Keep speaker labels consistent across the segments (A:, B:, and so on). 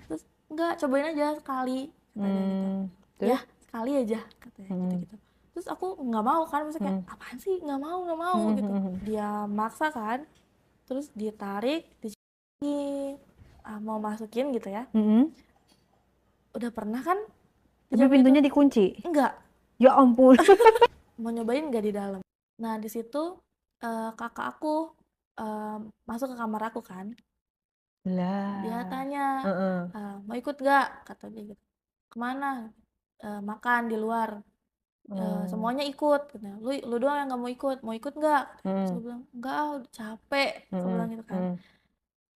A: Terus enggak, cobain aja sekali katanya gitu.
B: Terus?
A: Ya sekali aja katanya gitu-gitu. Terus aku nggak mau kan, maksudnya kayak apaan sih, nggak mau gitu. Dia maksa kan, terus ditarik, mau masukin gitu ya. Udah pernah kan
B: Tapi
A: dijawab gitu?
B: pintunya dikunci.
A: Enggak,
B: Ya ampun.
A: mau nyobain nggak di dalam. Nah di situ kakak aku masuk ke kamar aku kan, dia
B: Lah.
A: tanya,
B: Heeh.
A: mau ikut nggak, kata dia gitu. Kemana? Makan di luar.
B: Oh.
A: Semuanya ikut, katanya. Lu doang yang nggak mau ikut nggak? Terus
B: Hmm.
A: gue bilang enggak, udah capek, aku
B: Hmm.
A: bilang gitu kan.
B: Hmm.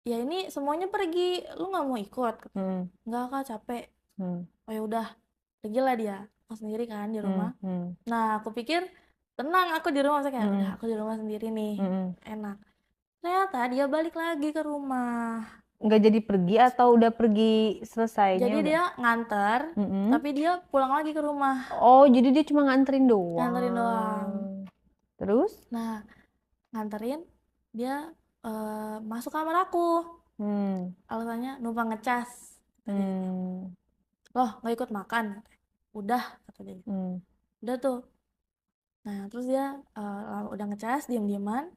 A: Ya ini semuanya pergi, lu nggak mau ikut, katanya.
B: Hmm.
A: Enggak kak, capek.
B: Hmm.
A: Oh ya udah, pergilah dia, aku sendiri kan di rumah.
B: Hmm.
A: Nah aku pikir tenang aku di rumah, saya kayak udah
B: Hmm.
A: aku di rumah sendiri nih,
B: Hmm.
A: enak. Ternyata dia balik lagi ke rumah.
B: Nggak jadi pergi atau udah pergi selesainya
A: Jadi
B: udah?
A: dia nganter,
B: Mm-mm.
A: tapi dia pulang lagi ke rumah,
B: Oh, jadi dia cuma nganterin
A: nganterin doang.
B: doang. Terus?
A: Nah nganterin, dia masuk kamar aku,
B: Hmm.
A: alasannya numpang ngecas, kata dia gitu.
B: Hmm.
A: Loh nggak ikut makan? Udah, kata dia gitu.
B: Hmm.
A: Udah tuh. Nah terus dia udah ngecas diam-diaman,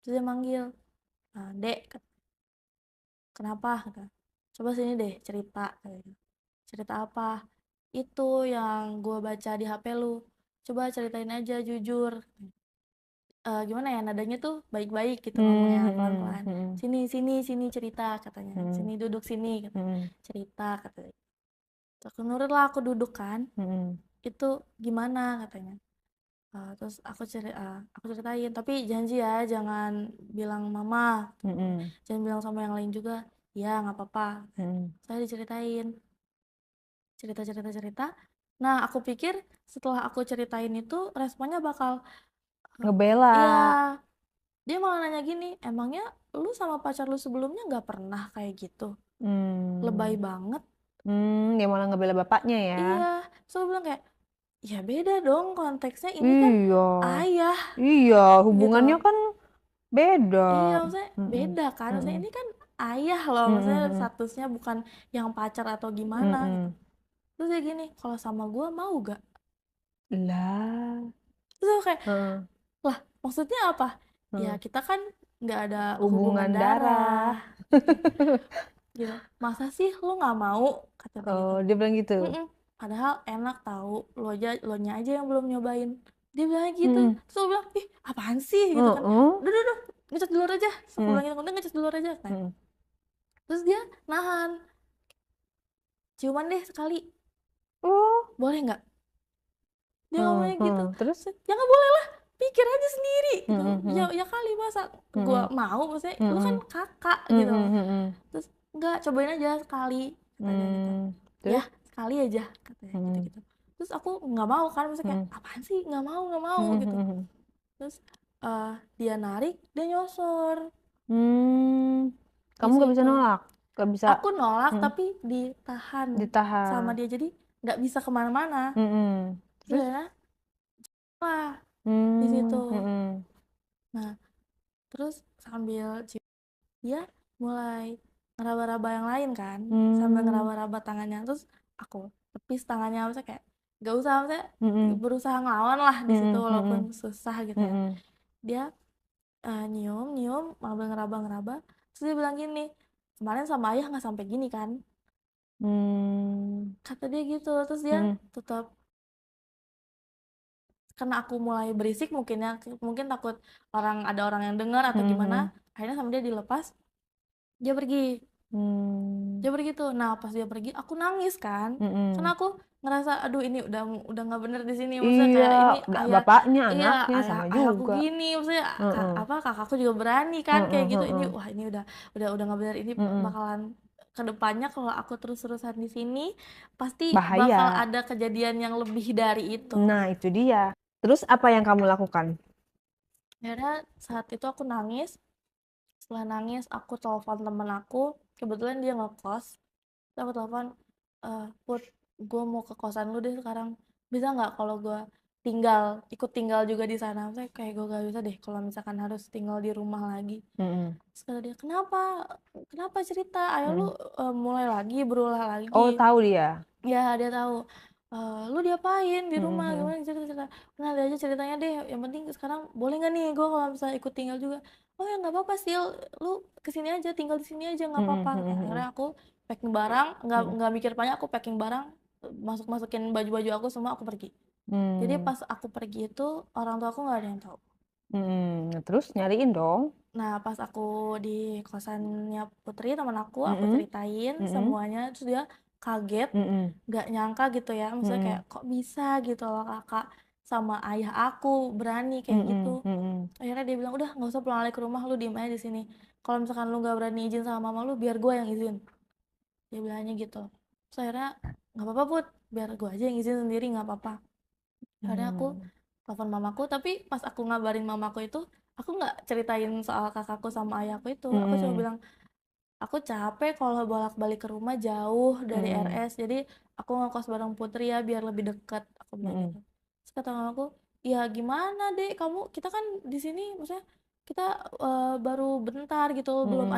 A: terus dia manggil, dek, kenapa, kata. Coba sini deh cerita, kata dia. Cerita apa? Itu yang gue baca di HP lu, coba ceritain aja jujur. Gimana ya, nadanya tuh baik-baik gitu ngomongnya,
B: Hmm.
A: pelan-pelan.
B: Hmm.
A: Sini sini sini cerita, katanya.
B: Hmm.
A: Sini duduk sini, kata.
B: Hmm.
A: Cerita, katanya. Terus nurutlah aku duduk kan.
B: Hmm.
A: Itu gimana, katanya. Terus aku ceritain, tapi janji ya jangan bilang mama,
B: Hmm.
A: jangan bilang sama yang lain juga. Ya nggak apa-apa.
B: Hmm.
A: Saya diceritain cerita cerita cerita. Nah aku pikir setelah aku ceritain itu responnya bakal
B: Ngebela.
A: iya. Dia malah nanya gini, emangnya lu sama pacar lu sebelumnya nggak pernah kayak gitu? Lebay
B: Hmm.
A: banget.
B: Dia malah ngebela bapaknya ya.
A: Iya, so gue bilang kayak, ya beda dong konteksnya, ini kan
B: Iya.
A: ayah
B: Iya, hubungannya
A: gitu.
B: kan beda.
A: Iya, maksudnya
B: Mm-mm.
A: beda kan, maksudnya
B: Mm-mm.
A: ini kan ayah loh, maksudnya
B: Mm-mm.
A: statusnya bukan yang pacar atau gimana gitu.
B: Mm-mm.
A: Terus dia gini, kalau sama gue mau gak?
B: Lah.
A: Terus aku kayak,
B: Heeh.
A: lah maksudnya apa? Ya
B: Heeh.
A: kita kan nggak ada hubungan
B: Hubungan
A: darah
B: darah.
A: gitu. Masa sih lu nggak mau? Kata dia gitu.
B: Oh, dia bilang gitu.
A: Mm-mm. Padahal enak tahu, lo nya aja yang belum nyobain. Dia bilang gitu.
B: Hmm.
A: Terus gue bilang, ih apaan sih gitu kan.
B: Heeh.
A: Udah, ngecas di luar aja. Terus aku
B: Hmm.
A: bilang gitu, udah ngecas di luar aja. Nah,
B: Hmm.
A: terus dia nahan. Ciuman deh sekali.
B: Oh.
A: Boleh nggak? Dia
B: Hmm.
A: ngomongnya gitu.
B: Hmm. Terus?
A: Ya nggak boleh lah. Pikir aja sendiri gitu.
B: Hmm.
A: Ya,
B: Hmm.
A: ya kali masa gue
B: Hmm.
A: mau, maksudnya lu kan
B: Hmm.
A: kakak
B: Hmm.
A: gitu loh.
B: Hmm. Hmm.
A: Terus nggak, cobain aja sekali, katanya gitu.
B: Hmm.
A: Ya
B: Terus?
A: sekali aja, katanya
B: Hmm.
A: gitu-gitu. Terus aku nggak mau kan, maksudnya kayak
B: Hmm.
A: apaan sih, nggak mau
B: Hmm.
A: gitu.
B: Hmm.
A: Terus dia narik, dia nyosor
B: Hmm.
A: di
B: Kamu gak bisa
A: situ.
B: nolak, gak bisa.
A: Aku nolak
B: Hmm.
A: tapi ditahan sama
B: Ditahan.
A: dia, jadi nggak bisa kemana-mana.
B: Hmm.
A: Terus
B: Terus?
A: ya lah di situ.
B: Hmm. Hmm.
A: Nah terus sambil dia mulai ngeraba-raba yang lain kan, sambil
B: Hmm.
A: ngeraba-raba tangannya. Terus aku tepis tangannya, maksudnya kayak gak usah, maksudnya
B: Hmm.
A: berusaha ngelawan lah di situ
B: Hmm.
A: walaupun
B: Hmm.
A: susah gitu ya.
B: Hmm.
A: Dia nyium nyium sambil ngeraba-ngeraba, terus dia bilang gini, kemarin sama ayah nggak sampai gini kan,
B: Hmm.
A: kata dia gitu. Terus dia
B: Hmm.
A: tetap, karena aku mulai berisik mungkin ya, mungkin takut ada orang yang dengar atau gimana,
B: Hmm.
A: akhirnya sama dia dilepas, dia pergi.
B: Hmm.
A: Dia pergi tuh. Nah pas dia pergi aku nangis kan, karena
B: Hmm.
A: aku ngerasa aduh ini udah nggak bener di sini, maksudnya
B: Iya,
A: kayak ini ayah,
B: bapaknya,
A: iya
B: anaknya
A: ayah
B: sama
A: ayahku
B: juga.
A: gini, maksudnya
B: Heeh.
A: kakakku juga berani kan
B: Heeh.
A: kayak gitu. Ini
B: Heeh.
A: wah ini udah nggak bener, ini
B: Heeh.
A: bakalan kedepannya kalau aku terus-terusan di sini pasti bakal
B: Bahaya.
A: ada kejadian yang lebih dari itu.
B: Nah, itu dia. Terus apa yang kamu lakukan?
A: Akhirnya saat itu aku nangis. Setelah nangis aku telepon temen aku, kebetulan dia ngekos. Terus aku telepon, Put, gue mau ke kosan lu deh sekarang, bisa nggak kalau gue ikut tinggal juga di sana. Maksudnya kayak gue gak bisa deh kalau misalkan harus tinggal di rumah lagi.
B: Mhm.
A: Terus kata dia, "Kenapa cerita? Ayah lu,
B: Mhm.
A: mulai lagi, berulah
B: Oh,
A: lagi."
B: tahu dia?
A: Ya dia tahu, "Lu diapain di
B: Mhm
A: rumah?
B: mhm.
A: Gimana cerita-cerita?" "Nanti aja ceritanya deh, yang penting sekarang boleh nggak nih gue kalau misalnya ikut tinggal juga?" "Oh ya nggak apa-apa Sil, lu kesini aja, tinggal di sini aja nggak
B: Mhm
A: apa-apa."
B: mhm
A: Akhirnya
B: mhm.
A: aku packing barang,
B: Mhm.
A: nggak mikir banyak, aku packing barang, masukin baju-baju aku semua, aku pergi. Jadi
B: Mmm.
A: pas aku pergi itu orang tua aku nggak ada yang tahu.
B: Mhm. Nah, terus nyariin dong?
A: Nah, pas aku di kosannya Putri, temen aku
B: Mhm.
A: ceritain
B: Mhm.
A: semuanya, terus dia kaget,
B: Mhm.
A: nggak nyangka gitu ya, maksudnya kayak,
B: Mhm.
A: "Kok bisa gitu loh Kakak sama ayah aku berani kayak gitu?"
B: Mhm mhm.
A: Akhirnya dia bilang, "Udah nggak usah pulang lagi ke rumah, lu diem aja di sini. Kalau misalkan lu nggak berani izin sama mama lu, biar gue yang izin." Dia bilangnya gitu. Terus akhirnya, "Nggak apa-apa Put, biar gue aja yang izin sendiri, nggak apa-apa." Akhirnya aku
B: Mmm.
A: telepon mamaku, tapi pas aku ngabarin mamaku itu, aku nggak ceritain soal kakakku sama ayahku itu. Aku cuma
B: Mhm.
A: bilang, "Aku capek kalau bolak-balik ke rumah jauh dari
B: Mhm.
A: RS, jadi aku ngekos bareng Putri ya biar lebih dekat," aku bilang
B: Mhm.
A: gitu. Terus kata mamaku, "Ya gimana Dek, kita kan di sini maksudnya kita, baru bentar gitu,
B: Mhm.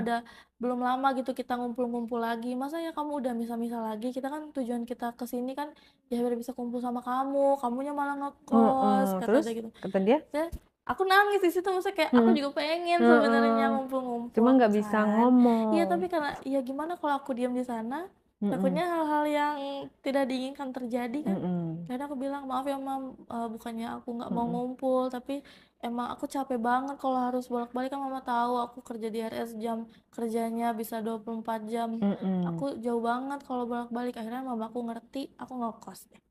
A: belum lama gitu kita ngumpul-ngumpul lagi, masa ya kamu udah misah-misah lagi? Kita kan tujuan kita ke sini kan ya biar bisa kumpul sama kamu, kamunya malah ngekos,"
B: Heeh.
A: kata
B: Terus
A: dia gitu.
B: kata dia?
A: Saya aku nangis di situ, maksudnya kayak aku
B: Mhm.
A: juga pengen sebenarnya
B: Heeh. Cuma
A: ngumpul-ngumpul
B: nggak bisa
A: kan. Iya,
B: ngomong.
A: tapi karena ya gimana kalau aku diam di sana,
B: Mhm.
A: takutnya hal-hal yang tidak diinginkan terjadi kan.
B: Mhm.
A: Akhirnya aku bilang, "Maaf ya Mam, bukannya aku nggak mau
B: Mhm.
A: ngumpul, tapi emang aku capek banget kalau harus bolak-balik, kan Mama tahu aku kerja di RS jam kerjanya bisa 24 jam. Aku
B: Mhm.
A: jauh banget kalau bolak-balik." Akhirnya mamaku ngerti, aku ngekos deh.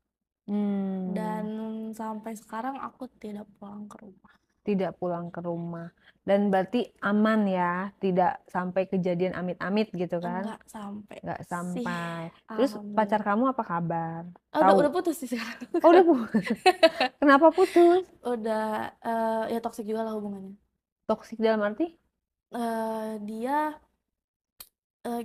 A: Dan
B: Mmm.
A: sampai sekarang aku tidak pulang ke rumah.
B: Tidak pulang ke rumah. Dan berarti aman ya, tidak sampai kejadian amit-amit gitu kan?
A: Enggak sampai
B: Nggak
A: sih,
B: sampai. Terus pacar
A: alhamdulillah.
B: kamu apa kabar?
A: Ah, udah
B: Tahu?
A: putus sih sekarang.
B: Oh, udah kenapa putus?
A: Udah, ya toksik juga lah hubungannya.
B: Toksik dalam arti?
A: Dia,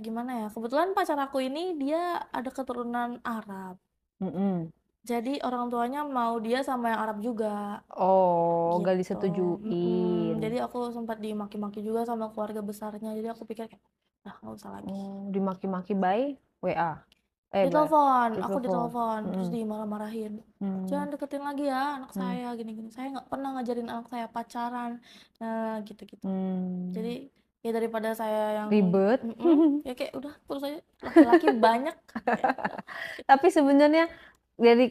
A: gimana ya, kebetulan pacar aku ini dia ada keturunan Arab.
B: Mhm.
A: Jadi orang tuanya mau dia sama yang Arab juga,
B: Oh, nggak
A: gitu.
B: disetujuin.
A: Jadi aku sempat dimaki-maki juga sama keluarga besarnya, jadi aku pikir kayak, "Ah, nggak usah lagi."
B: Oh, dimaki-maki by WA?
A: Aku
B: Ditelepon?
A: ditelepon, terus
B: Mhm.
A: dimarah-marahin,
B: Mmm.
A: "Jangan deketin lagi ya anak
B: Mmm.
A: saya, gini-gini. Saya nggak pernah ngajarin anak saya pacaran." Nah, gitu-gitu. Jadi,
B: Mmm.
A: ya daripada saya yang
B: Ribet.
A: ya kayak udah putus aja, laki-laki banyak, ya udah, gitu.
B: Tapi sebenarnya dari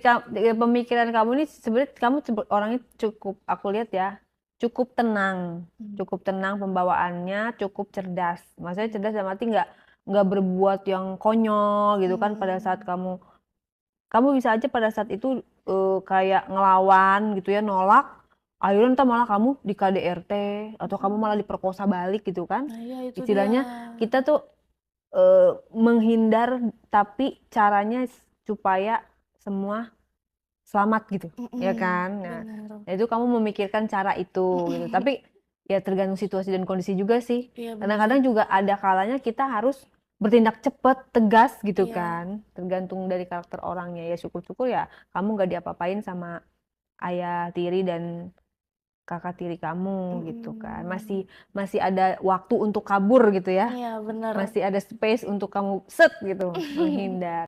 B: pemikiran kamu nih sebenarnya kamu orangnya cukup aku lihat ya,
A: Mmm,
B: cukup tenang pembawaannya, cukup cerdas. Maksudnya
A: mmm,
B: cerdas dalam arti nggak berbuat yang konyol gitu kan pada saat
A: mmm,
B: kamu bisa aja pada saat itu, kayak ngelawan gitu ya, nolak, akhirnya entar malah kamu di KDRT atau kamu malah
A: mhm.
B: diperkosa balik gitu kan.
A: Nah iya itu dia.
B: Istilahnya kita tuh, menghindar tapi caranya supaya semua selamat gitu, ya
A: Mhm,
B: kan. Nah,
A: bener.
B: itu kamu memikirkan cara itu gitu, tapi ya tergantung situasi dan kondisi juga sih.
A: Iya bener sih.
B: Kadang-kadang juga ada kalanya kita harus bertindak cepat, tegas gitu
A: Iya,
B: kan, tergantung dari karakter orangnya. Ya syukur-syukur ya kamu nggak diapa-apain sama ayah tiri dan kakak tiri kamu gitu kan.
A: mhm.
B: Masih masih ada waktu untuk kabur gitu ya,
A: Iya bener.
B: masih ada space untuk kamu set gitu, menghindar.